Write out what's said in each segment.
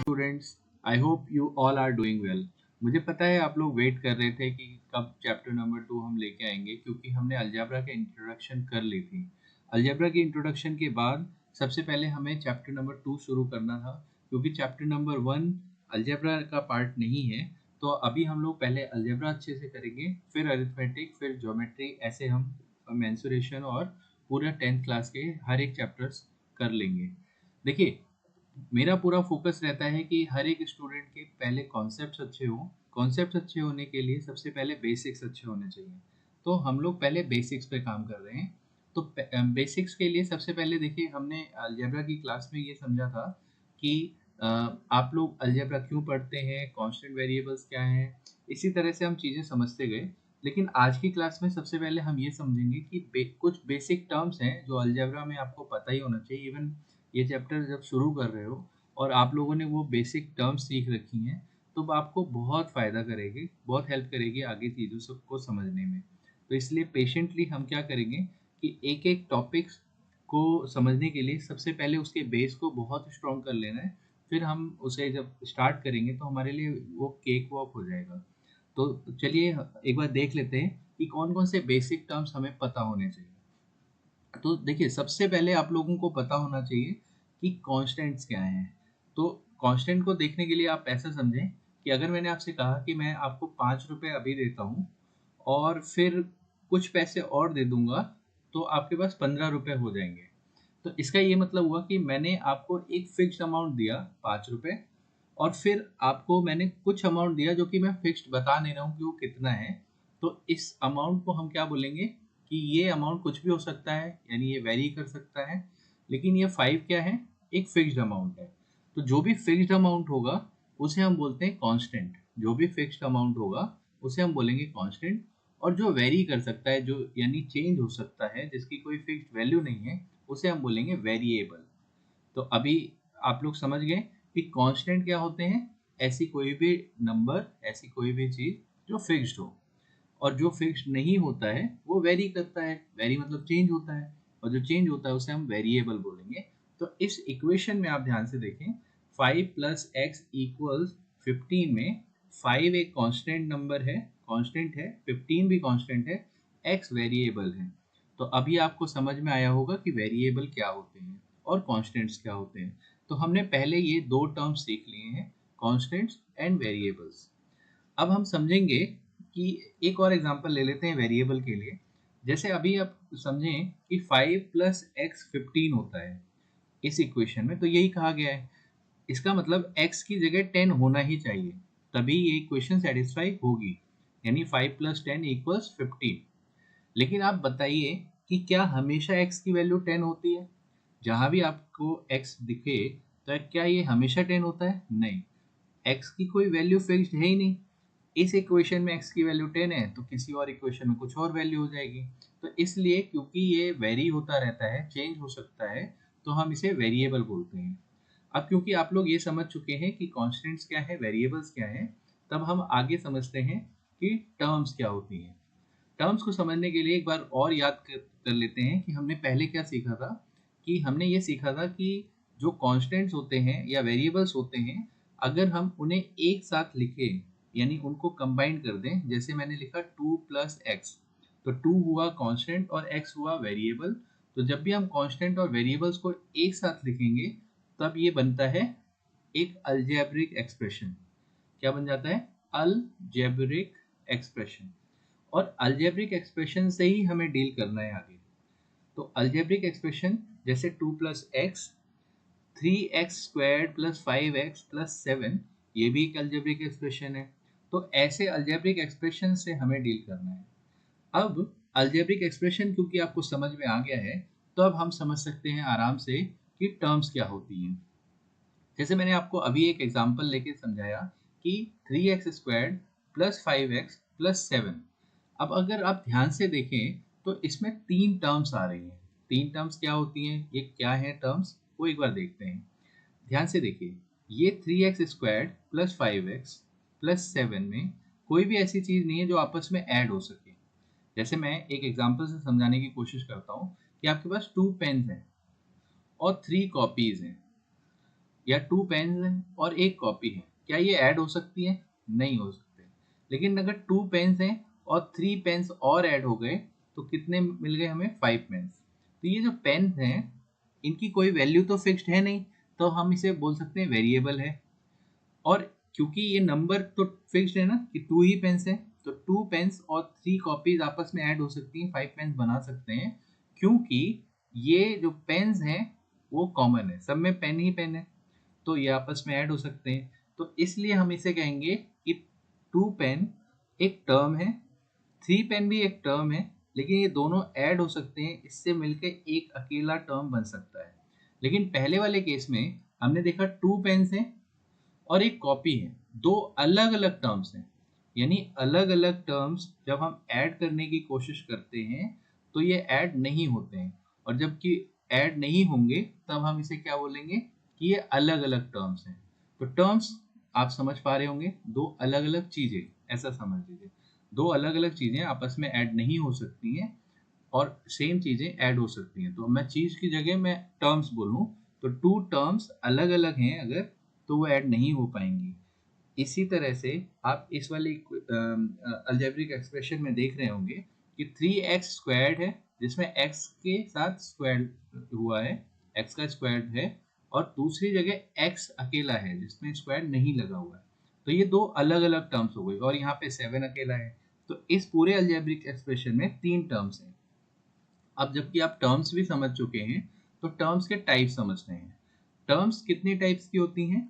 Students, I hope you all are doing well. मुझे पता है आप लोग वेट कर रहे थे कि कब चैप्टर नंबर 2 हम लेके आएंगे, क्योंकि हमने अलजेब्रा के इंट्रोडक्शन कर ली थी। अलजेब्रा की इंट्रोडक्शन के बाद सबसे पहले हमें चैप्टर नंबर 2 शुरू करना था, क्योंकि चैप्टर नंबर 1 अलजेब्रा का पार्ट नहीं है। तो अभी हम लोग पहले अलजेब्रा अच्छे से करेंगे, फिर अरिथमेटिक, फिर ज्योमेट्री, ऐसे हम मेंसुरेशन और पूरा 10th क्लास के हर एक चैप्टर्स कर लेंगे। देखिए, मेरा पूरा फोकस रहता है कि हर एक स्टूडेंट के पहले कॉन्सेप्ट्स अच्छे हों। कॉन्सेप्ट्स अच्छे होने के लिए सबसे पहले बेसिक्स अच्छे होने चाहिए। तो हम लोग पहले बेसिक्स पे काम कर रहे हैं। तो बेसिक्स के लिए सबसे पहले देखिए, हमने अलजेब्रा की क्लास में ये समझा था कि आप लोग अलजेब्रा क्यों पढ़ते हैं, कांस्टेंट वेरिएबल्स क्या हैं, इसी तरह से हम चीज़ें समझते गए। लेकिन आज की क्लास में सबसे पहले हम ये समझेंगे कि कुछ बेसिक टर्म्स हैं जो अलजेब्रा में आपको पता ही होना चाहिए। इवन ये चैप्टर जब शुरू कर रहे हो और आप लोगों ने वो बेसिक टर्म्स सीख रखी हैं, तो वो आपको बहुत फ़ायदा करेगी, बहुत हेल्प करेगी आगे चीज़ों को समझने में। तो इसलिए पेशेंटली हम क्या करेंगे कि एक एक टॉपिक्स को समझने के लिए सबसे पहले उसके बेस को बहुत स्ट्रॉन्ग कर लेना है। फिर हम उसे जब स्टार्ट करेंगे तो हमारे लिए वो केक वॉक हो जाएगा। तो चलिए एक बार देख लेते हैं कि कौन कौन से बेसिक टर्म्स हमें पता होने चाहिए। तो देखिए, सबसे पहले आप लोगों को पता होना चाहिए कि कांस्टेंट्स क्या हैं। तो कांस्टेंट को देखने के लिए आप ऐसा समझें कि अगर मैंने आपसे कहा कि मैं आपको 5 रुपए अभी देता हूँ और फिर कुछ पैसे और दे दूंगा, तो आपके पास 15 रुपए हो जाएंगे। तो इसका ये मतलब हुआ कि मैंने आपको एक फिक्स्ड अमाउंट दिया, 5 रुपए, और फिर आपको मैंने कुछ अमाउंट दिया जो कि मैं फिक्स्ड बता नहीं रहा हूँ कि वो कितना है। तो इस अमाउंट को हम क्या बोलेंगे कि ये अमाउंट कुछ भी हो सकता है, यानी ये वेरी कर सकता है। लेकिन ये 5 क्या है, एक फिक्स्ड अमाउंट है। तो जो भी फिक्स्ड अमाउंट होगा उसे हम बोलते हैं कांस्टेंट। जो भी फिक्स्ड अमाउंट होगा उसे हम बोलेंगे कांस्टेंट। और जो वेरी कर सकता है, जो यानी चेंज हो सकता है, जिसकी कोई फिक्स्ड वैल्यू नहीं है, उसे हम बोलेंगे वेरिएबल। तो अभी आप लोग समझ गए कि कांस्टेंट क्या होते हैं। ऐसी कोई भी नंबर, ऐसी कोई भी चीज जो फिक्स्ड हो, और जो फिक्स्ड नहीं होता है वो वेरी करता है। वेरी मतलब चेंज होता है, और जो चेंज होता है उसे हम वेरिएबल बोलेंगे। तो इस इक्वेशन में आप ध्यान से देखें, 5 प्लस एक्स इक्वल्स 15 में 5 एक कांस्टेंट नंबर है, कांस्टेंट है, 15 भी कांस्टेंट है, एक्स वेरिएबल है। तो अभी आपको समझ में आया होगा कि वेरिएबल क्या होते हैं और कांस्टेंट्स क्या होते हैं। तो हमने पहले ये दो टर्म्स सीख लिए हैं, कांस्टेंट्स एंड वेरिएबल्स। अब हम समझेंगे कि एक और एग्जांपल ले लेते हैं वेरिएबल के लिए। जैसे अभी आप समझें कि 5 प्लस एक्स 15 होता है इस इक्वेशन में, तो यही कहा गया है। इसका मतलब x की जगह 10 होना ही चाहिए, तभी ये इक्वेशन सेटिस्फाई होगी, यानी 5 प्लस 10 इक्वल्स 15। लेकिन आप बताइए कि क्या हमेशा x की वैल्यू 10 होती है? जहां भी आपको x दिखे, तो क्या ये हमेशा 10 होता है? नहीं, x की कोई वैल्यू फिक्स्ड है ही नहीं। इस इक्वेशन में x की वैल्यू 10 है, तो किसी और इक्वेशन में कुछ और वैल्यू हो जाएगी। तो इसलिए क्योंकि ये वेरी होता रहता है, चेंज हो सकता है, तो हम इसे वेरिएबल बोलते हैं। अब क्योंकि आप लोग ये समझ चुके हैं कि कॉन्स्टेंट्स क्या है, वेरिएबल्स क्या है, तब हम आगे समझते हैं कि टर्म्स क्या होती हैं। टर्म्स को समझने के लिए एक बार और याद कर लेते हैं कि हमने पहले क्या सीखा था। कि हमने ये सीखा था कि जो कांस्टेंट्स होते हैं या वेरिएबल्स होते हैं, अगर हम उन्हें एक साथ लिखें, यानी उनको कंबाइन कर दें, जैसे मैंने लिखा 2 प्लस एक्स, तो 2 हुआ कांस्टेंट और x हुआ वेरिएबल। तो जब भी हम कांस्टेंट और वेरिएबल्स को एक साथ लिखेंगे, तब ये बनता है एक अलजेब्रिक एक्सप्रेशन। क्या बन जाता है? Algebraic expression. और अलजेब्रिक एक्सप्रेशन से ही हमें डील करना है आगे। तो अलजेब्रिक एक्सप्रेशन जैसे 2 plus x, 3x squared plus 5x plus 7, ये भी एक अलजेब्रिक एक्सप्रेशन है। तो ऐसे अलजेब्रिक एक्सप्रेशन से हमें डील करना है। अब अलजेब्रिक एक्सप्रेशन क्योंकि आपको समझ में आ गया है, तो अब हम समझ सकते हैं आराम से कि टर्म्स क्या होती हैं। जैसे मैंने आपको अभी एक एग्जांपल लेके समझाया कि 3x squared plus 5x plus 7। अब अगर आप ध्यान से देखें तो इसमें 3 टर्म्स आ रही हैं। 3 टर्म्स क्या होती हैं, ये क्या है टर्म्स, वो एक बार देखते हैं। ध्यान से देखिए, ये 3x squared plus 5x plus 7 में कोई भी ऐसी चीज़ नहीं है जो आपस में ऐड हो सके। जैसे मैं एक एग्जांपल से समझाने की कोशिश करता हूँ कि आपके पास 2 पेन्स हैं और 3 कॉपीज हैं। या 2 पेन्स हैं और एक कॉपी है, क्या ये ऐड हो सकती है? नहीं हो सकते। लेकिन अगर 2 पेन्स हैं और 3 पेन्स और ऐड हो गए तो कितने मिल गए हमें? 5 पेन्स। तो ये जो पेन हैं इनकी कोई वैल्यू तो फिक्स्ड है नहीं, तो हम इसे बोल सकते हैं वेरिएबल है। और क्योंकि ये नंबर तो फिक्स्ड है ना कि 2 ही पेन्स है, तो 2 पेन्स और 3 कॉपीज आपस में ऐड हो सकती हैं, 5 पेन्स बना सकते हैं, क्योंकि ये जो पेन्स हैं वो कॉमन है, सब में पेन ही पेन है, तो ये आपस में ऐड हो सकते हैं। तो इसलिए हम इसे कहेंगे कि 2 पेन एक टर्म है, 3 पेन भी एक टर्म है, लेकिन ये दोनों ऐड हो सकते हैं, इससे मिलकर एक अकेला टर्म बन सकता है। लेकिन पहले वाले केस में हमने देखा 2 पेन्स हैं और एक कॉपी है, दो अलग अलग टर्म्स हैं। यानी अलग अलग टर्म्स जब हम ऐड करने की कोशिश करते हैं तो ये ऐड नहीं होते हैं, और जबकि ऐड नहीं होंगे तब हम इसे क्या बोलेंगे कि ये अलग अलग टर्म्स हैं। तो टर्म्स आप समझ पा रहे होंगे, दो अलग अलग चीजें, ऐसा समझ लीजिए, दो अलग अलग चीजें आपस में ऐड नहीं हो सकती हैं और सेम चीजें ऐड हो सकती हैं। तो मैं चीज की जगह मैं टर्म्स बोलूं तो 2 टर्म्स अलग अलग हैं अगर, तो वो ऐड नहीं हो पाएंगी। इसी तरह से आप इस वाली अलजेब्रिक एक्सप्रेशन में देख रहे होंगे कि 3x स्क्वायर्ड है, जिसमें x के साथ स्क्वायर हुआ है, x का स्क्वायर है, और दूसरी जगह x अकेला है जिसमें स्क्वायर नहीं लगा हुआ है। तो ये दो अलग अलग टर्म्स हो गई, और यहाँ पे 7 अकेला है। तो इस पूरे अलजेब्रिक एक्सप्रेशन में 3 टर्म्स हैं। अब जबकि आप टर्म्स भी समझ चुके हैं तो टर्म्स के टाइप समझते हैं। टर्म्स कितनी टाइप्स की होती हैं?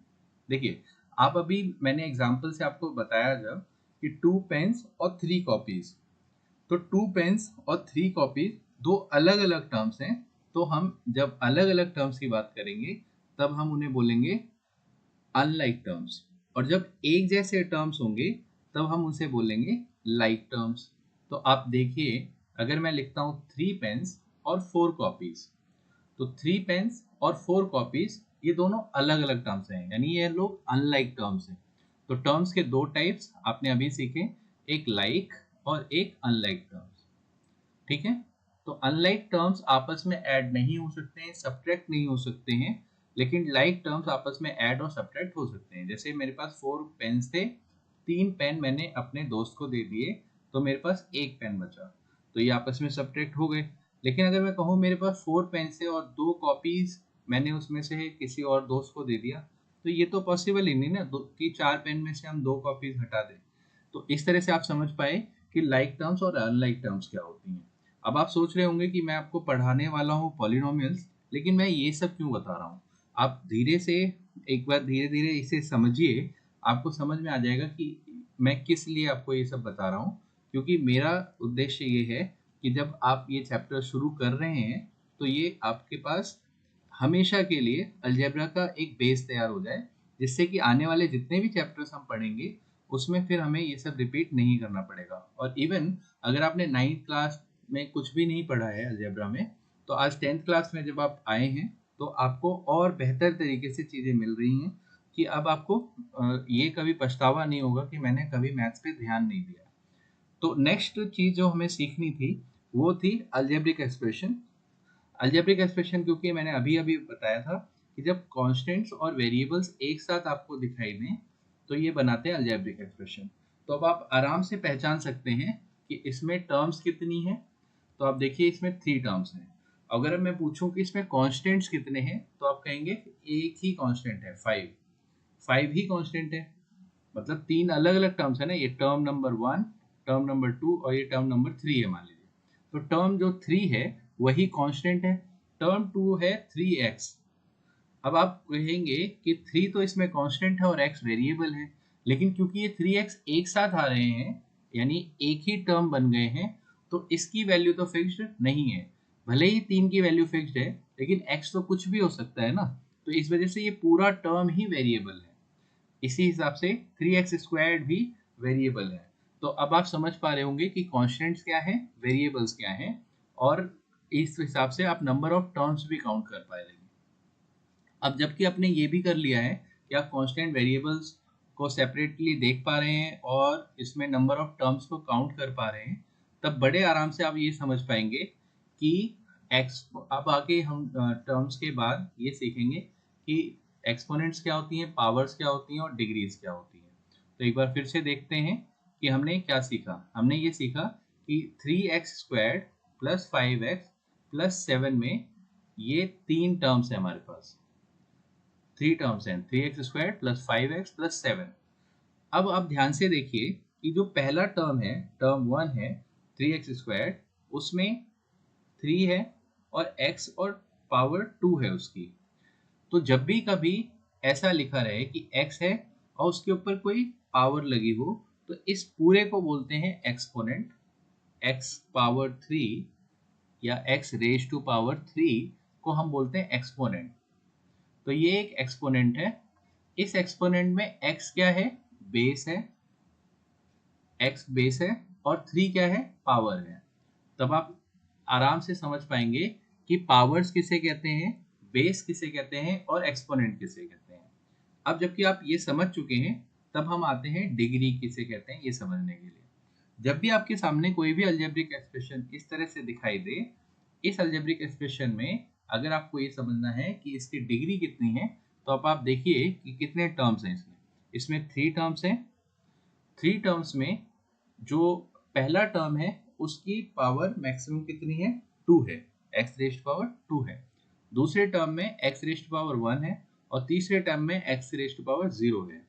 देखिए, आप अभी मैंने एग्जांपल से आपको बताया जब कि 2 पेन्स और 3 कॉपीज, तो 2 पेन्स और 3 कॉपीज दो अलग अलग टर्म्स हैं। तो हम जब अलग अलग टर्म्स की बात करेंगे तब हम उन्हें बोलेंगे अनलाइक टर्म्स, और जब एक जैसे टर्म्स होंगे तब हम उसे बोलेंगे लाइक टर्म्स। तो आप देखिए, अगर मैं लिखता हूँ 3 पेन्स और 4 कॉपीज, तो 3 पेन्स और 4 कॉपीज ये दोनों अलग अलग टर्म्स हैं, यानी ये लोग अनलाइक टर्म्स हैं। तो टर्म्स के दो टाइप्स आपने अभी सीखे, एक लाइक और एक अनलाइक टर्म्स। ठीक है, तो अनलाइक टर्म्स आपस में ऐड नहीं हो सकते हैं, सब्ट्रैक्ट नहीं हो सकते हैं, लेकिन लाइक टर्म्स आपस में ऐड और सब्ट्रैक्ट हो सकते हैं। जैसे मेरे पास 4 पेन्स थे, 3 पेन मैंने अपने दोस्त को दे दिए, तो मेरे पास एक पेन बचा, तो ये आपस में सब्ट्रैक्ट हो गए। लेकिन अगर मैं कहूँ मेरे पास 4 पेन थे और 2 कॉपीज मैंने उसमें से किसी और दोस्त को दे दिया, तो ये तो पॉसिबल ही नहीं ना कि 4 पेन में से हम 2 कॉपीज हटा दें। तो इस तरह से आप समझ पाए कि लाइक टर्म्स और अनलाइक टर्म्स क्या होती हैं। अब आप सोच रहे होंगे कि मैं आपको पढ़ाने वाला हूँ पॉलिनोमियल्स, लेकिन मैं ये सब क्यों बता रहा हूँ। आप धीरे से एक बार धीरे धीरे इसे समझिए, आपको समझ में आ जाएगा कि मैं किस लिए आपको ये सब बता रहा हूँ। क्योंकि मेरा उद्देश्य ये है कि जब आप ये चैप्टर शुरू कर रहे हैं तो ये आपके पास हमेशा के लिए अलजेब्रा का एक बेस तैयार हो जाए, जिससे कि आने वाले जितने भी चैप्टर्स हम पढ़ेंगे उसमें फिर हमें ये सब रिपीट नहीं करना पड़ेगा। और इवन अगर आपने 9th क्लास में कुछ भी नहीं पढ़ा है अलजेब्रा में, तो आज 10th क्लास में जब आप आए हैं तो आपको और बेहतर तरीके से चीज़ें मिल रही हैं कि अब आपको ये कभी पछतावा नहीं होगा कि मैंने कभी मैथ्स पे ध्यान नहीं दिया। तो नेक्स्ट चीज़ जो हमें सीखनी थी वो थी अलजेब्रिक एक्सप्रेशन। अलजेब्रिक एक्सप्रेशन क्योंकि मैंने अभी अभी बताया था कि जब कांस्टेंट्स और वेरिएबल्स एक साथ आपको दिखाई दें तो ये बनाते हैं अलजेब्रिक एक्सप्रेशन। तो अब आप आराम से पहचान सकते हैं कि इसमें टर्म्स कितनी हैं। तो आप देखिए इसमें 3 टर्म्स हैं। अगर मैं पूछूं कि इसमें कांस्टेंट्स कितने हैं तो आप कहेंगे एक ही कांस्टेंट है, 5। 5 ही कांस्टेंट है, मतलब 3 अलग अलग टर्म्स है ना, ये टर्म नंबर 1, टर्म नंबर 2 और ये टर्म नंबर 3 है मान लीजिए। तो टर्म जो 3 है वही कांस्टेंट है, टर्म 2 है 3x। अब आप कहेंगे कि 3 तो इसमें कांस्टेंट है और x वेरिएबल है, लेकिन क्योंकि ये 3x एक साथ आ रहे हैं यानी एक ही टर्म बन गए हैं, तो इसकी वैल्यू तो फिक्स्ड नहीं है। भले ही 3 की वैल्यू फिक्स्ड है लेकिन x तो कुछ भी हो सकता है ना, तो इस वजह से ये पूरा टर्म ही वेरिएबल है। इसी हिसाब से 3x स्क्वायर्ड भी वेरिएबल है। तो अब आप समझ पा रहे होंगे कि कॉन्स्टेंट्स क्या है, वेरिएबल्स क्या है, और इस हिसाब से आप नंबर ऑफ टर्म्स भी काउंट कर पाएंगे। अब जबकि आपने ये भी कर लिया है कि आप कांस्टेंट वेरिएबल्स को सेपरेटली देख पा रहे हैं और इसमें नंबर ऑफ टर्म्स को काउंट कर पा रहे हैं, तब बड़े आराम से आप ये समझ पाएंगे कि x, अब आगे हम टर्म्स के बाद ये सीखेंगे कि एक्सपोनेंट्स क्या होती हैं, पावर्स क्या होती हैं और डिग्रीज क्या होती हैं। तो एक बार फिर से देखते हैं कि हमने क्या सीखा। हमने ये सीखा कि 3x² प्लस 5x प्लस 7 में ये 3 टर्म्स हैं हमारे पास, 3 टर्म्स हैं, 3x² प्लस 5x प्लस 7। अब आप ध्यान से देखिए कि जो पहला टर्म है, टर्म 1 है 3x², उसमें 3 है और x और पावर 2 है उसकी। तो जब भी कभी ऐसा लिखा रहे कि x है और उसके ऊपर कोई पावर लगी हो, तो इस पूरे को बोलते हैं एक्सपोनेंट, x पावर 3 या x रेज टू पावर 3 को हम बोलते हैं एक्सपोनेंट। तो ये एक एक्सपोनेंट है। इस एक्सपोनेंट में x क्या है, बेस है, x बेस है और 3 क्या है, पावर है। तब आप आराम से समझ पाएंगे कि पावर्स किसे कहते हैं, बेस किसे कहते हैं और एक्सपोनेंट किसे कहते हैं। अब जबकि आप ये समझ चुके हैं, तब हम आते हैं डिग्री किसे कहते हैं ये समझने के लिए। जब भी आपके सामने कोई भी अलजेब्रिक एक्सप्रेशन इस तरह से दिखाई दे, इस अलजेब्रिक एक्सप्रेशन में अगर आपको ये समझना है कि इसकी डिग्री कितनी है, तो आप देखिए कि कितने टर्म्स हैं इसमें। इसमें 3 टर्म्स हैं। 3 टर्म्स में जो पहला टर्म है उसकी पावर मैक्सिमम कितनी है, 2 है, x रेज़्ड पावर 2 है। दूसरे टर्म में x रेज़्ड पावर 1 है और तीसरे टर्म में x रेज़्ड पावर 0 है।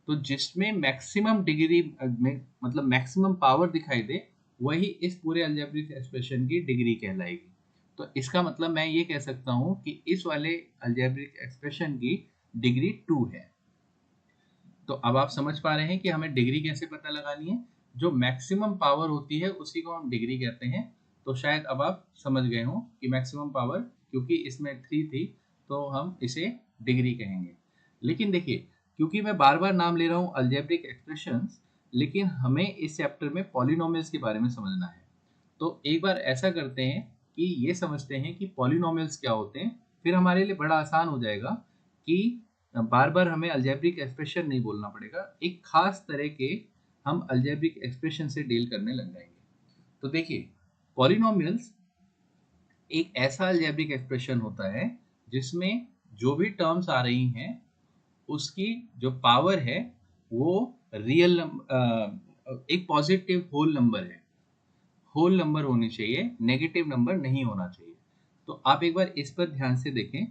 तो जिसमें मैक्सिमम डिग्री में मतलब मैक्सिमम पावर दिखाई दे, वही इस पूरे अलजेब्रिक एक्सप्रेशन की डिग्री कहलाएगी। तो इसका मतलब मैं ये कह सकता हूँ कि इस वाले अलजेब्रिक एक्सप्रेशन की डिग्री 2 है। तो अब आप समझ पा रहे हैं कि हमें डिग्री कैसे पता लगानी है। जो मैक्सिमम पावर होती है उसी को हम डिग्री कहते हैं। तो शायद अब आप समझ गए हों कि मैक्सिमम पावर, क्योंकि इसमें 3 थी तो हम इसे डिग्री कहेंगे। लेकिन देखिए, क्योंकि मैं बार बार नाम ले रहा हूँ अलजेब्रिक एक्सप्रेशंस, लेकिन हमें इस चैप्टर में पॉलिनोमियल्स के बारे में समझना है। तो एक बार ऐसा करते हैं कि ये समझते हैं कि पॉलिनोमियल्स क्या होते हैं, फिर हमारे लिए बड़ा आसान हो जाएगा कि बार बार हमें अलजेब्रिक एक्सप्रेशन नहीं बोलना पड़ेगा। एक खास तरह के हम अलजेब्रिक एक्सप्रेशन से डील करने लग जाएंगे। तो देखिए, पॉलिनोमियल्स एक ऐसा अलजेब्रिक एक्सप्रेशन होता है जिसमें जो भी टर्म्स आ रही हैं उसकी जो पावर है वो रियल एक पॉजिटिव होल नंबर है, होल नंबर होनी चाहिए, नेगेटिव नंबर नहीं होना चाहिए। तो आप एक बार इस पर ध्यान से देखें,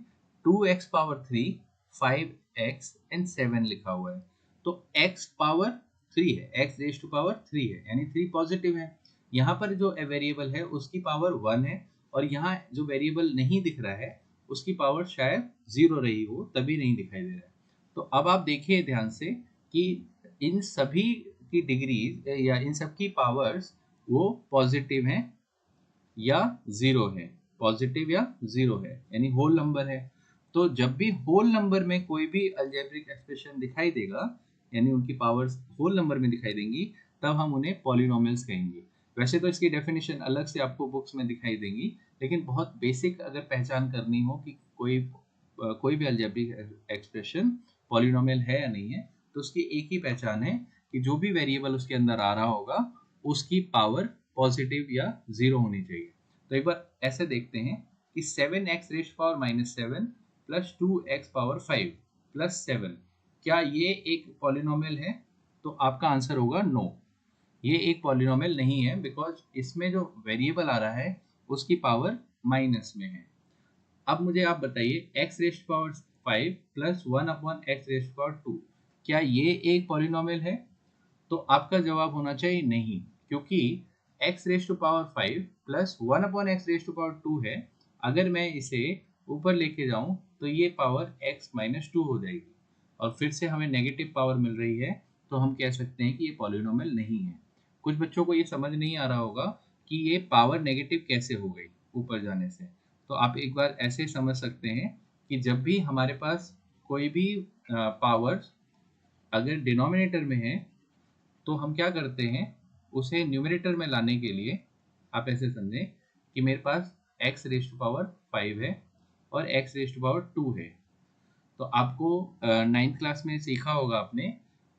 2x पावर 3, 5x एंड 7 लिखा हुआ है। तो x पावर 3 है, x रेज टू पावर 3 है, यानी 3 पॉजिटिव है। यहाँ पर जो वेरिएबल है उसकी पावर 1 है और यहाँ जो वेरिएबल नहीं दिख रहा है उसकी पावर शायद 0 रही हो, तभी नहीं दिखाई दे रहा है। तो अब आप देखिए ध्यान से कि इन सभी की डिग्रीज या इन सब की पावर्स वो पॉजिटिव है या जीरो है, पॉजिटिव या जीरो है, यानी होल नंबर है। तो जब भी होल नंबर में कोई भी अलजेब्रिक एक्सप्रेशन दिखाई देगा, यानी उनकी पावर्स होल नंबर में दिखाई देंगी, तब हम उन्हें पॉलिनोमियल्स कहेंगे। वैसे तो इसकी डेफिनेशन अलग से आपको बुक्स में दिखाई देंगी, लेकिन बहुत बेसिक अगर पहचान करनी हो कि कोई भी अलजेब्रिक एक्सप्रेशन पॉलिनोमियल है या नहीं है, तो उसकी एक ही पहचान है कि जो भी वेरिएबल उसके अंदर आ रहा होगा उसकी पावर पॉजिटिव या जीरो होनी चाहिए। तो एक बार ऐसे देखते हैं कि 7x raised power -7 plus 2x power 5 plus 7, क्या ये एक पॉलिनोमियल है? तो आपका आंसर होगा नो, ये एक पॉलिनोमियल नहीं है, बिकॉज इसमें जो वेरिएबल आ रहा है उसकी पावर माइनस में है। अब मुझे आप बताइए, x raised power 5 plus 1 upon x raised power 2, क्या ये एक पॉलिनोमियल है? तो आपका जवाब होना चाहिए नहीं, क्योंकि x raise to power 5 plus 1 upon x raise to power 2 है। अगर मैं इसे ऊपर लेके जाऊं तो ये पावर x माइनस 2 हो जाएगी और फिर से हमें नेगेटिव पावर मिल रही है, तो हम कह सकते हैं कि ये पॉलिनोमियल नहीं है। कुछ बच्चों को ये समझ नहीं आ रहा होगा कि ये पावर नेगेटिव कैसे हो गई ऊपर जाने से। तो आप एक बार ऐसे समझ सकते हैं कि जब भी हमारे पास कोई भी पावर अगर डिनोमिनेटर में है, तो हम क्या करते हैं, उसे न्यूमरेटर में लाने के लिए आप ऐसे समझें कि मेरे पास x रेज़ टू पावर 5 है और x रेज़ टू पावर 2 है। तो आपको 9th क्लास में सीखा होगा आपने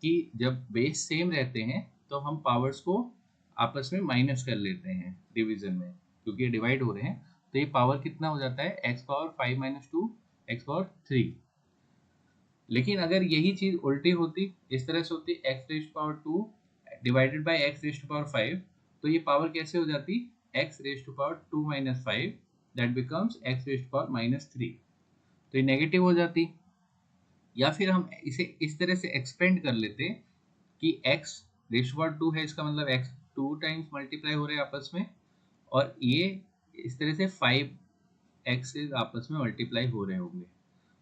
कि जब बेस सेम रहते हैं तो हम पावर्स को आपस में माइनस कर लेते हैं डिवीजन में, क्योंकि ये डिवाइड हो रहे हैं। तो ये पावर कितना हो जाता है, x पावर 5 - 2 x पावर 3। लेकिन अगर यही चीज उल्टी होती, इस तरह से होती x raise to power 2 divided by x raise to power 5, तो ये पावर कैसे हो जाती, x raise to power 2 minus 5, that becomes x raise to power minus 3, तो ये नेगेटिव हो जाती। या फिर हम इसे इस तरह से एक्सपेंड कर लेते कि x रेज टू पावर 2 है, इसका मतलब x 2 टाइम्स मल्टीप्लाई हो रहे हैं आपस में, और ये इस तरह से 5 एक्सेस आपस में मल्टीप्लाई हो रहे होंगे,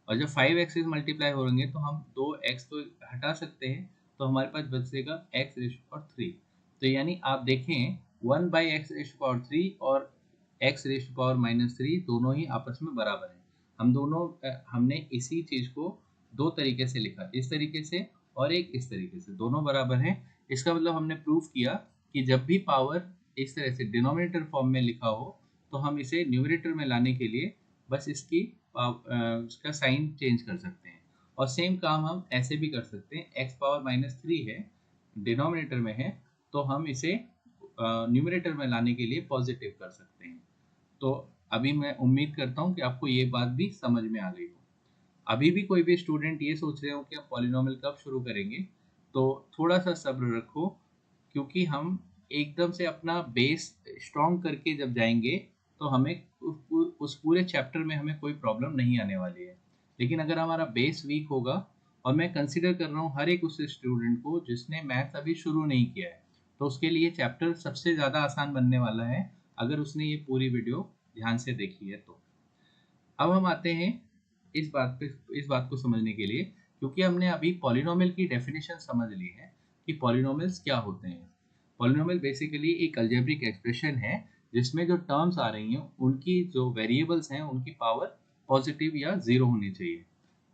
और जब 5 एक्सेस मल्टीप्लाई होंगे तो हम 2x तो हटा सकते हैं, तो हमारे पास बचेगा x रेज टू पावर 3। तो यानी आप देखें 1 by x raise to power 3 और x raise to power minus 3 दोनों ही आपस में बराबर हैं। हम दोनों हमने इसी चीज को दो तरीके से लिखा, इस तरीके से और एक इस तरीके से, दोनों बराबर हैं। इसका मतलब हमने प्रूफ किया कि जब भी पावर इस तरह से डिनोमिनेटर फॉर्म में लिखा हो, तो हम इसे न्यूमरेटर में लाने के लिए बस इसका साइन चेंज कर सकते हैं। और सेम काम हम ऐसे भी कर सकते हैं, x पावर माइनस 3 है, डिनोमिनेटर में है, तो हम इसे न्यूमरेटर में लाने के लिए पॉजिटिव कर सकते हैं। तो अभी मैं उम्मीद करता हूँ कि आपको ये बात भी समझ में आ गई हो। अभी भी कोई भी स्टूडेंट ये सोच रहे हो कि हम पॉलिनोमियल कब शुरू करेंगे, तो थोड़ा सा सब्र रखो, क्योंकि हम एकदम से अपना बेस स्ट्रॉन्ग करके जब जाएंगे तो हमें उस पूरे चैप्टर में हमें कोई प्रॉब्लम नहीं आने वाली है। लेकिन अगर हमारा बेस वीक होगा, और मैं कंसिडर कर रहा हूँ हर एक उस स्टूडेंट को जिसने मैथ्स अभी शुरू नहीं किया है, तो उसके लिए चैप्टर सबसे ज़्यादा आसान बनने वाला है अगर उसने ये पूरी वीडियो ध्यान से देखी है तो। अब हम आते हैं इस बात को समझने के लिए, क्योंकि हमने अभी पॉलिनोमियल की डेफिनेशन समझ ली है कि पॉलिनोमियल्स क्या होते हैं। पॉलिनोमियल बेसिकली एक अलजेब्रिक एक्सप्रेशन है जिसमें जो टर्म्स आ रही हैं उनकी जो वेरिएबल्स हैं उनकी पावर पॉजिटिव या जीरो होनी चाहिए,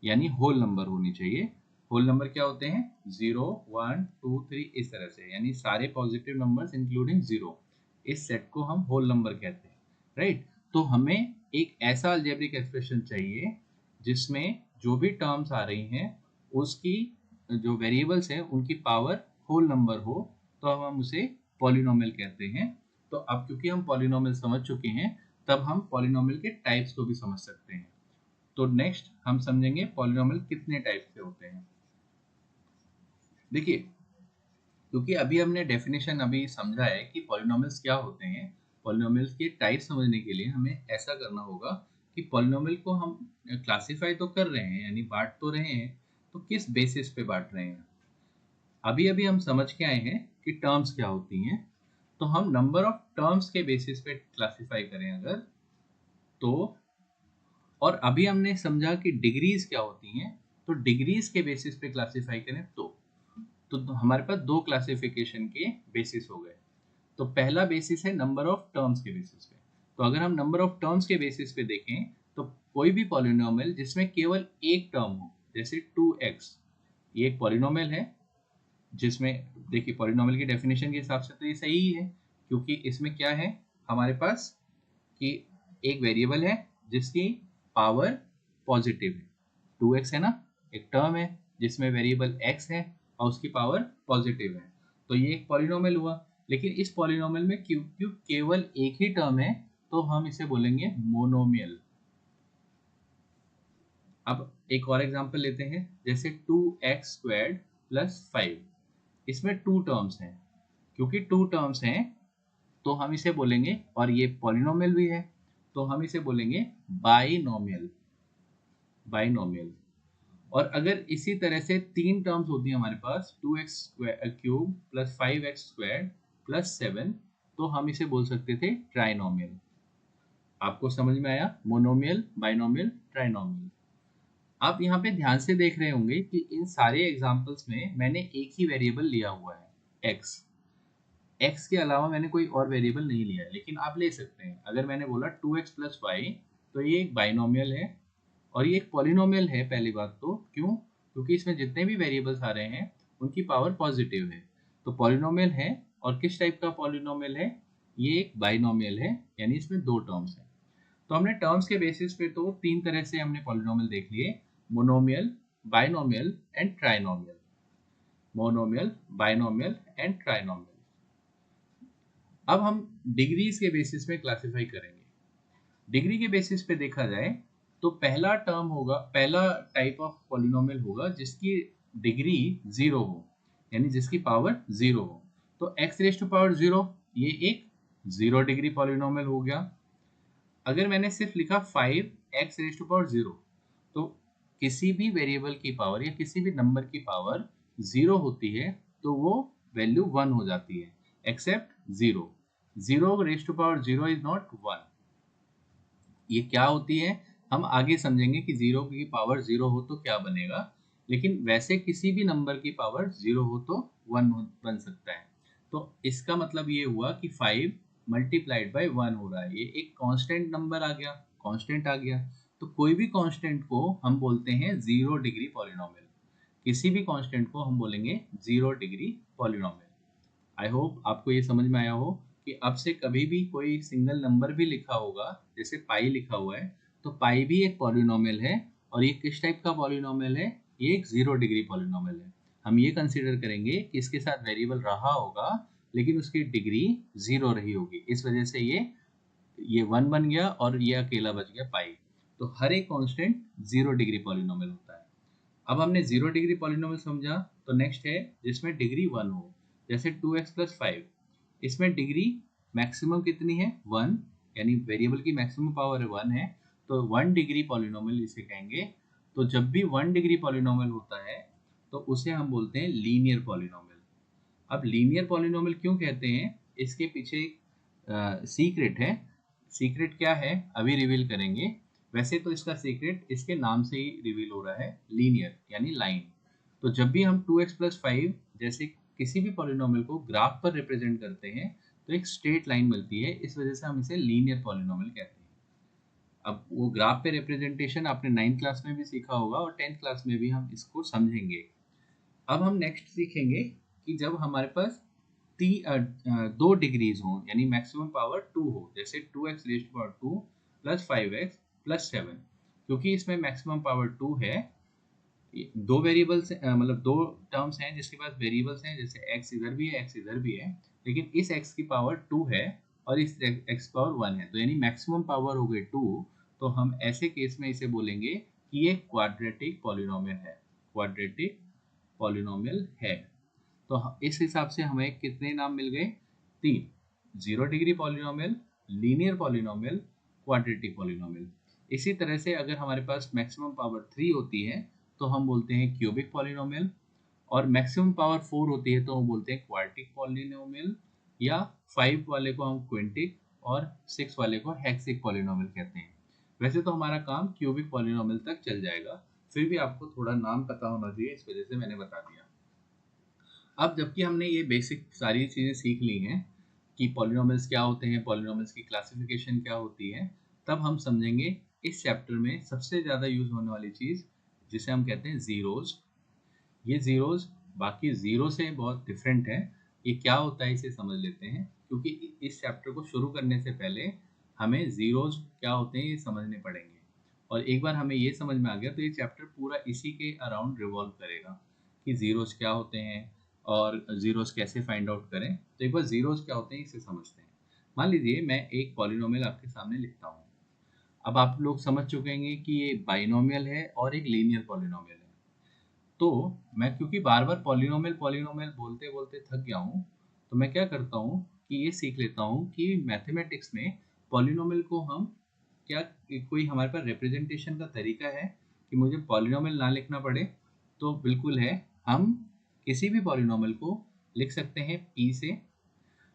यानी होल नंबर होनी चाहिए। होल नंबर क्या होते हैं, 0 1 2 3, इस तरह से, यानी सारे पॉजिटिव नंबर्स इंक्लूडिंग जीरो, इस सेट को हम होल नंबर कहते हैं, राइट। तो हमें एक ऐसा अलजेब्रिक एक्सप्रेशन चाहिए जिसमें जो भी टर्म्स आ रही हैं उसकी जो वेरिएबल्स हैं उनकी पावर होल नंबर हो, तो हम उसे पॉलिनोमियल कहते हैं। तो अब क्योंकि हम पॉलिनोमियल समझ चुके हैं, तब हम पॉलिनोमियल के टाइप्स को भी समझ सकते हैं। तो नेक्स्ट हम समझेंगे पॉलिनोमियल कितने टाइप के होते हैं। देखिए, क्योंकि अभी हमने डेफिनेशन अभी समझा है कि पॉलिनोमियल्स क्या होते हैं, पॉलिनोमियल्स के टाइप समझने के लिए हमें ऐसा करना होगा कि पॉलिनोमियल को हम क्लासिफाई तो कर रहे हैं, यानी बांट तो रहे हैं, तो किस बेसिस पे बांट रहे हैं। अभी अभी हम समझ के आए हैं कि टर्म्स क्या होती हैं, तो हम नंबर ऑफ टर्म्स के बेसिस पे क्लासिफाई करें अगर, तो, और अभी हमने समझा कि डिग्रीज क्या होती हैं, तो डिग्रीज के बेसिस पे क्लासिफाई करें तो हमारे पास दो क्लासिफिकेशन के बेसिस हो गए। तो पहला बेसिस है नंबर ऑफ टर्म्स के बेसिस पे। तो अगर हम नंबर ऑफ टर्म्स के बेसिस पे देखें, तो कोई भी पॉलिनोमियल जिसमें केवल एक टर्म हो, जैसे 2x, ये एक पॉलिनोमियल है जिसमें, देखिए पॉलिनोमियल की डेफिनेशन के हिसाब से तो ये सही ही है, क्योंकि इसमें क्या है हमारे पास कि एक वेरिएबल है जिसकी पावर पॉजिटिव है, 2x है ना, एक टर्म है जिसमें वेरिएबल x है और उसकी पावर पॉजिटिव है, तो ये एक पॉलिनोमियल हुआ। लेकिन इस पॉलिनोमियल में क्योंकि केवल एक ही टर्म है, तो हम इसे बोलेंगे मोनोमियल। अब एक और एग्जांपल लेते हैं, जैसे 2x स्क्वायर्ड प्लस 5, इसमें टू टर्म्स हैं, क्योंकि टू टर्म्स हैं तो हम इसे बोलेंगे, और ये पॉलिनोमियल भी है, तो हम इसे बोलेंगे बाइनोमियल, बाइनोमियल। और अगर इसी तरह से तीन टर्म्स होती हैं हमारे पास, 2x cube plus 5x square plus 7, तो हम इसे बोल सकते थे ट्राइनोमियल। आपको समझ में आया, मोनोमियल, बाइनोमियल, ट्राइनोमियल। आप यहाँ पे ध्यान से देख रहे होंगे कि इन सारे एग्जाम्पल्स में मैंने एक ही वेरिएबल लिया हुआ है, x के अलावा मैंने कोई और वेरिएबल नहीं लिया है, लेकिन आप ले सकते हैं। अगर मैंने बोला 2x प्लस 5, तो ये एक बाइनोमियल है और ये एक पॉलिनोमियल है। पहली बात तो क्यों, क्योंकि इसमें जितने भी वेरिएबल्स आ रहे हैं उनकी पावर पॉजिटिव है, तो पॉलिनोमियल है। और किस टाइप का पॉलिनोमियल है, ये एक बाइनोमियल है, यानी इसमें दो टर्म्स हैं। तो हमने टर्म्स के बेसिस पे तो तीन तरह से हमने पॉलिनोमियल देख लिए, monomial, binomial and trinomial. Monomial, binomial and trinomial. अब हम डिग्रीज के बेसिस पे क्लासिफाई करेंगे। डिग्री के बेसिस पे देखा जाए तो पहला टर्म होगा, पहला टाइप ऑफ पॉलिनोमियल होगा जिसकी डिग्री 0 हो, यानी जिसकी पावर 0 हो। तो x रेज टू पावर 0 ये एक 0 डिग्री पॉलिनोमियल हो गया। अगर मैंने सिर्फ लिखा 5x रेज टू पावर 0, तो किसी भी वेरिएबल की पावर या किसी भी नंबर की पावर 0 होती है तो वो वैल्यू 1 हो जाती है, except 0। 0 raise to power 0 is not 1। ये क्या होती है हम आगे समझेंगे कि 0 की पावर 0 हो तो क्या बनेगा, लेकिन वैसे किसी भी नंबर की पावर 0 हो तो 1 बन सकता है। तो इसका मतलब ये हुआ कि 5 मल्टीप्लाइड बाई 1 हो रहा है, ये एक कांस्टेंट नंबर आ गया, कांस्टेंट आ गया। तो कोई भी कांस्टेंट को हम बोलते हैं 0 डिग्री पॉलिनोमियल, किसी भी कांस्टेंट को हम बोलेंगे 0 डिग्री पॉलिनोमियल। आई होप आपको ये समझ में आया हो कि अब से कभी भी कोई सिंगल नंबर भी लिखा होगा, जैसे पाई लिखा हुआ है, तो पाई भी एक पॉलिनोमियल है। और ये किस टाइप का पॉलिनोमियल है, ये एक 0 डिग्री पॉलिनोमियल है। हम ये कंसीडर करेंगे कि इसके साथ वेरिएबल रहा होगा लेकिन उसकी डिग्री 0 रही होगी, इस वजह से ये 1 बन गया और ये अकेला बच गया पाई। तो हर एक कांस्टेंट 0 डिग्री पॉलिनोमियल होता है। अब हमने 0 डिग्री पॉलिनोमियल समझा, तो नेक्स्ट है जिसमें डिग्री 1 हो, जैसे 2x प्लस 5। इसमें डिग्री मैक्सिमम कितनी है, 1, यानी वेरिएबल की मैक्सिमम पावर 1 है, तो 1 डिग्री पॉलिनोमियल इसे कहेंगे। तो जब भी 1 डिग्री पॉलिनोमियल होता है तो उसे हम बोलते हैं लीनियर पॉलिनोमियल। अब लीनियर पॉलिनोमियल क्यों कहते हैं, इसके पीछे सीक्रेट है। सीक्रेट क्या है अभी रिवील करेंगे। वैसे तो इसका सीक्रेट इसके नाम से ही रिवील हो रहा है, लीनियर यानी लाइन। तो जब भी हम 2x प्लस 5 जैसे किसी भी पॉलिनोमियल को ग्राफ पर रिप्रेजेंट करते हैं तो एक स्ट्रेट लाइन मिलती है, इस वजह से हम इसे लीनियर पॉलिनोमियल कहते हैं। अब वो ग्राफ पे रिप्रेजेंटेशन आपने 9th क्लास में भी सीखा होगा और 10th क्लास में भी हम इसको समझेंगे। अब हम नेक्स्ट सीखेंगे कि जब हमारे पास दो डिग्रीज हों, यानी मैक्सिमम पावर 2 हो, जैसे 2x raise to power 2 plus 5x plus 7। क्योंकि इसमें मैक्सिमम पावर 2 है, दो वेरिएबल्स मतलब दो टर्म्स हैं जिसके पास वेरिएबल्स हैं, जैसे x इधर भी है x इधर भी है, लेकिन इस x की पावर 2 है और इस x पावर 1 है, तो यानी मैक्सिमम पावर हो गई 2। तो हम ऐसे केस में इसे बोलेंगे कि ये क्वाड्रेटिक पॉलिनोमियल है, क्वाड्रेटिक पॉलिनोमियल है। तो इस हिसाब से हमें कितने नाम मिल गए, 3, 0 degree polynomial, linear polynomial, quadratic polynomial. इसी तरह से अगर हमारे पास मैक्सिमम पावर 3 होती है तो हम बोलते हैं क्यूबिक पॉलिनोमियल, और मैक्सिमम पावर 4 होती है तो हम बोलते हैं क्वार्टिक पॉलिनोमियल, या 5 वाले को हम क्विंटिक और 6 वाले को हेक्सिक पॉलिनोमियल कहते हैं। वैसे तो हमारा काम क्यूबिक पॉलिनोमियल तक चल जाएगा, फिर भी आपको थोड़ा नाम पता होना चाहिए, इस वजह से मैंने बता दिया। अब जबकि हमने ये बेसिक सारी चीज़ें सीख ली हैं कि पॉलिनोमियल्स क्या होते हैं, पॉलिनोमियल्स की क्लासिफिकेशन क्या होती है, तब हम समझेंगे इस चैप्टर में सबसे ज़्यादा यूज़ होने वाली चीज़ जिसे हम कहते हैं ज़ीरोज़। ये ज़ीरोज़ बाकी ज़ीरो से बहुत डिफरेंट है। ये क्या होता है इसे समझ लेते हैं, क्योंकि इस चैप्टर को शुरू करने से पहले हमें ज़ीरोज़ क्या होते हैं ये समझने पड़ेंगे। और एक बार हमें ये समझ में आ गया तो ये चैप्टर पूरा इसी के अराउंड रिवॉल्व करेगा कि ज़ीरोज़ क्या होते हैं और ज़ीरोज़ कैसे फाइंड आउट करें। तो एक बार ज़ीरोज़ क्या होते हैं इसे समझते हैं। मान लीजिए मैं एक पॉलिनोमियल आपके सामने लिखता हूँ। अब आप लोग समझ चुके हैं कि ये बाइनोमियल है और एक लीनियर पॉलिनोमियल है। तो मैं क्योंकि बार बार पॉलिनोमियल पॉलिनोमियल बोलते बोलते थक गया हूँ, तो मैं क्या करता हूँ कि ये सीख लेता हूँ कि मैथमेटिक्स में पॉलिनोमियल को हम क्या, कोई हमारे पास रिप्रेजेंटेशन का तरीका है कि मुझे पॉलिनोमियल ना लिखना पड़े। तो बिल्कुल है, हम किसी भी पॉलिनोमियल को लिख सकते हैं p से,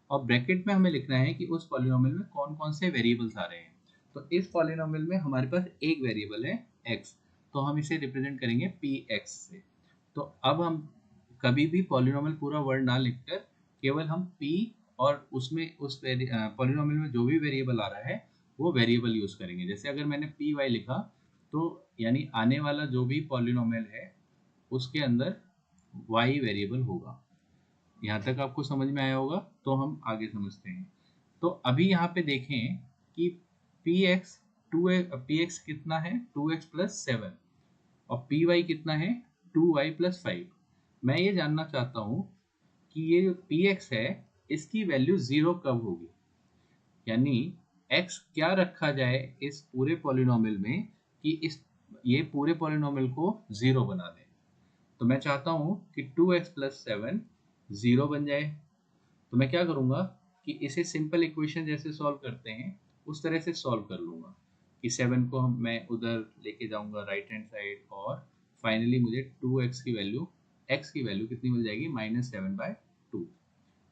और ब्रैकेट में हमें लिखना है कि उस पॉलिनोमियल में कौन कौन से वेरिएबल्स आ रहे हैं। तो इस पॉलिनोमियल में हमारे पास एक वेरिएबल है x, तो हम इसे रिप्रेजेंट करेंगे px से। तो अब हम कभी भी पॉलिनोमियल पूरा वर्ड ना लिखकर केवल हम p और उसमें उस पॉलिनोमियल में जो भी वेरिएबल आ रहा है वो वेरिएबल यूज़ करेंगे। जैसे अगर मैंने पी वाई लिखा तो यानी आने वाला जो भी पॉलिनोमियल है उसके अंदर y वेरिएबल होगा। यहाँ तक आपको समझ में आया होगा, तो हम आगे समझते हैं। तो अभी यहाँ पे देखें कि px px कितना है, 2x प्लस 7, और py कितना है, 2y प्लस 5। मैं ये जानना चाहता हूँ कि ये जो px है इसकी वैल्यू 0 कब होगी, यानी x क्या रखा जाए इस पूरे पॉलिनोमियल में कि ये पूरे पॉलिनोमियल को 0 बना दें। तो मैं चाहता हूँ कि 2x प्लस 7 0 बन जाए। तो मैं क्या करूँगा कि इसे सिंपल इक्वेशन जैसे सॉल्व करते हैं उस तरह से सॉल्व कर लूँगा कि 7 को मैं उधर लेके जाऊँगा राइट हैंड साइड, और फाइनली मुझे 2x की वैल्यू कितनी मिल जाएगी, -7/2।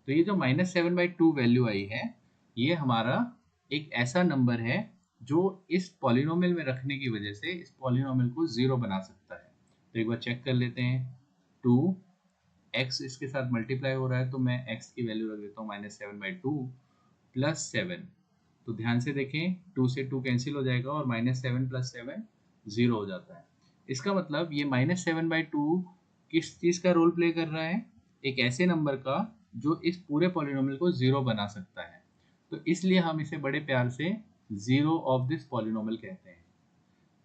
तो ये जो -7/2 वैल्यू आई है, ये हमारा एक ऐसा नंबर है जो इस पॉलिनोमियल में रखने की वजह से इस पॉलिनोमियल को 0 बना सकता है। तो एक बार चेक कर लेते हैं। 2x इसके साथ मल्टीप्लाई हो रहा है, तो मैं x की वैल्यू रख देता हूँ -7/2 प्लस 7। तो ध्यान से देखें, 2 से 2 कैंसिल हो जाएगा और -7 प्लस 7 0 हो जाता है। इसका मतलब ये -7/2 किस चीज़ का रोल प्ले कर रहा है, एक ऐसे नंबर का जो इस पूरे पॉलिनोमियल को 0 बना सकता है। तो इसलिए हम इसे बड़े प्यार से 0 ऑफ दिस पॉलिनोमियल कहते हैं।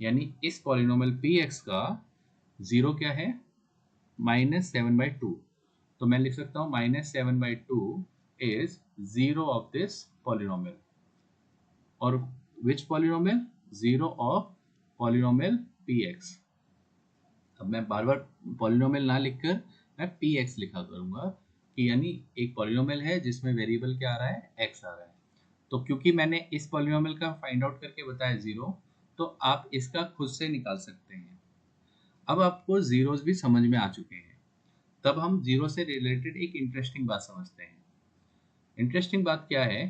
यानी इस पॉलिनोमियल px का 0 क्या है, -7/2। तो मैं लिख सकता हूँ -7/2 इज 0 ऑफ दिस पॉलिनोमियल। और विच पॉलिनोमियल, 0 ऑफ पॉलिनोमियल px। अब मैं बार बार पॉलिनोमियल ना लिखकर मैं px लिखा करूंगा कि यानी एक पॉलिनोमियल है जिसमें वेरिएबल क्या आ रहा है, x आ रहा है। तो क्योंकि मैंने इस पॉलिनोमियल का फाइंड आउट करके बताया 0, तो आप इसका खुद से निकाल सकते हैं। अब आपको जीरोस भी समझ में आ चुके हैं, तब हम जीरो से रिलेटेड एक इंटरेस्टिंग बात समझते हैं। इंटरेस्टिंग बात क्या है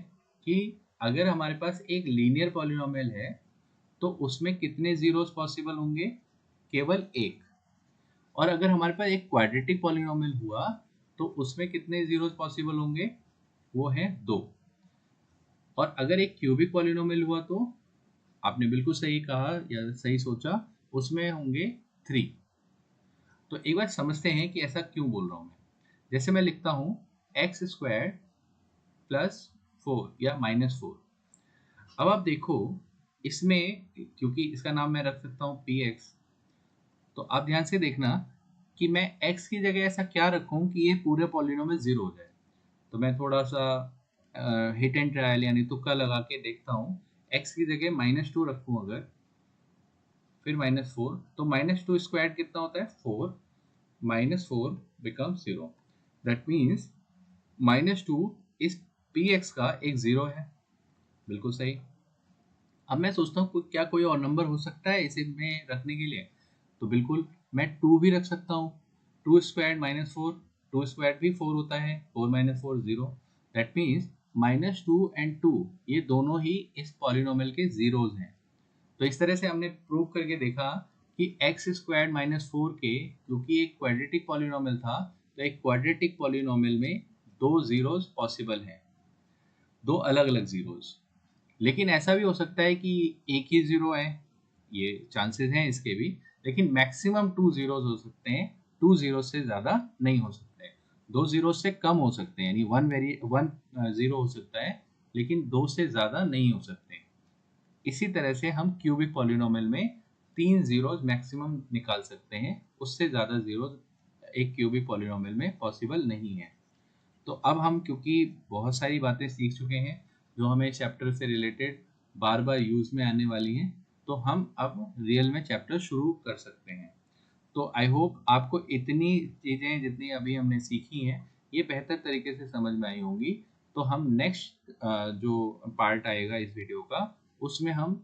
कि अगर हमारे पास एक लीनियर पॉलिनोमियल है तो उसमें कितने जीरोस पॉसिबल होंगे, केवल एक। और अगर हमारे पास एक क्वाड्रेटिक पॉलिनोमियल हुआ तो उसमें कितने जीरोस पॉसिबल होंगे, वो है 2। और अगर एक क्यूबिक पॉलिनोमियल हुआ तो आपने बिल्कुल सही कहा या सही सोचा, उसमें होंगे 3। तो एक बार समझते हैं कि ऐसा क्यों बोल रहा हूँ मैं। जैसे मैं लिखता हूँ x² प्लस 4 या -4। अब आप देखो इसमें, क्योंकि इसका नाम मैं रख सकता हूँ px, तो आप ध्यान से देखना कि मैं x की जगह ऐसा क्या रखूं कि ये पूरे पॉलिनोमियल 0 हो जाए। तो मैं थोड़ा सा हिट एंड ट्रायल यानी तुक्का लगा के देखता हूँ। x की जगह -2 रखूं अगर, फिर -4, तो -2 स्क्वायर कितना होता है, 4, -4 becomes 0। दैट मीन्स -2 इस px का एक 0 है। बिल्कुल सही। अब मैं सोचता हूँ क्या कोई और नंबर हो सकता है इसे में रखने के लिए, तो बिल्कुल मैं 2 भी रख सकता हूँ। 2 स्क्वायर -4, 2 स्क्वायर भी 4 होता है, 4 -4 0। दैट मीन्स -2 एंड 2 ये दोनों ही इस पॉलिनोमियल के जीरोज हैं। तो इस तरह से हमने प्रूव करके देखा कि x² -4 के, क्योंकि एक क्वाड्रेटिक पॉलिनोमियल था, तो एक क्वाड्रेटिक पॉलिनोमियल में 2 जीरोज पॉसिबल हैं, 2 अलग अलग जीरोज। लेकिन ऐसा भी हो सकता है कि एक ही 0 है, ये चांसेस हैं इसके भी, लेकिन मैक्सिमम 2 जीरोज हो सकते हैं। 2 जीरो से ज़्यादा नहीं हो सकते, 2 जीरो से कम हो सकते हैं, यानी 1 0 हो सकता है, लेकिन 2 से ज़्यादा नहीं हो सकते। इसी तरह से हम क्यूबिक पॉलिनोमियल में 3 जीरोज मैक्सिमम निकाल सकते हैं, उससे ज़्यादा जीरोज एक क्यूबिक पॉलिनोमियल में पॉसिबल नहीं है। तो अब हम क्योंकि बहुत सारी बातें सीख चुके हैं जो हमें चैप्टर से रिलेटेड बार बार यूज़ में आने वाली हैं, तो हम अब रियल में चैप्टर शुरू कर सकते हैं। तो आई होप आपको इतनी चीज़ें जितनी अभी हमने सीखी हैं ये बेहतर तरीके से समझ में आई होंगी। तो हम नेक्स्ट जो पार्ट आएगा इस वीडियो का, उसमें हम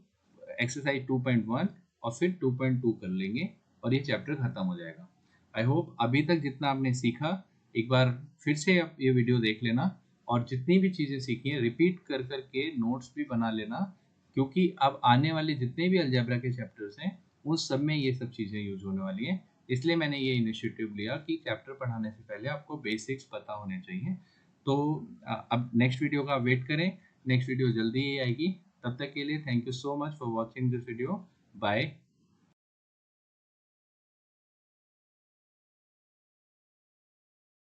एक्सरसाइज 2.1 और फिर 2.2 कर लेंगे और ये चैप्टर ख़त्म हो जाएगा। आई होप अभी तक जितना आपने सीखा, एक बार फिर से आप ये वीडियो देख लेना और जितनी भी चीज़ें सीखी हैं रिपीट कर कर के नोट्स भी बना लेना, क्योंकि अब आने वाले जितने भी अलजेब्रा के चैप्टर्स हैं उन सब में ये सब चीज़ें यूज होने वाली हैं। इसलिए मैंने ये इनिशिएटिव लिया कि चैप्टर पढ़ाने से पहले आपको बेसिक्स पता होने चाहिए। तो अब नेक्स्ट वीडियो का वेट करें, नेक्स्ट वीडियो जल्दी ही आएगी। तब तक के लिए thank you so much for watching this video. Bye.